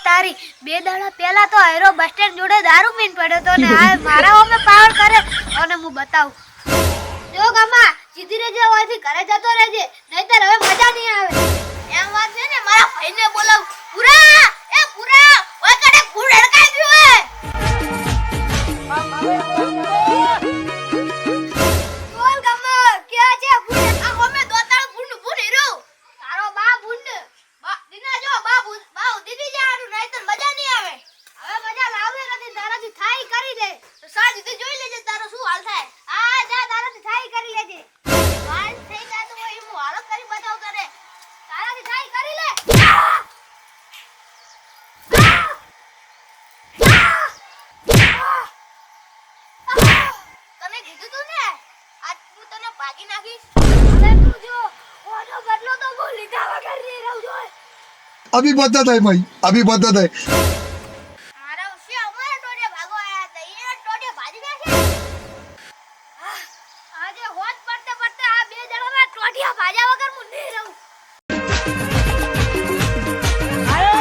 તારી બે દાડા પહેલા તો હેરો બસ સ્ટેન્ડ જોડે દારૂ પીન પડ્યો તો ને આ મારા ઓમે પાવર કરે અને હું બતાવું જો ગામા સીધી રેજે ઓયથી ઘરે જતો રહેજે નહીતર હવે મજા નહીં આવે એમ વાત છે ને મારા ભાઈને બોલાવ પૂરા એ પૂરા ઓય કડે ફૂડ હડકાઈ ગયો હે બોલ ગામા કે છે ફૂડ આ ઓમે દોતાળ ફૂડ ફૂડ હીરો તારો બા ફૂડ દીના જો બા દીદી જાનું નહીતર મજા નહીં આવે હવે મજા લાવે નથી તારાથી થાઈ કરી દે તો સાજી જોઈ લેજે તારો શું હાલ થાય આ જા તારાથી થાઈ કરી લેજે હાલ થઈ જાતો હોય હું હાલત કરી બતાવ તને તારાથી થાઈ કરી લે તને કીધું તું ને આજ હું તને ભાગી નાખીશ હવે તું જો ઓનો બદલો તો હું લીધા વગર નહીં રહું જોય अभी बदत है भाई, अभी बदत है। मारा उसे हमारे टोटे भागो आया था ये टोटे भाजी नाखे આજે હોત પડતે પડતે આ બે જણા ટોટિયા ભાજા વગર હું નહીં રહું આયો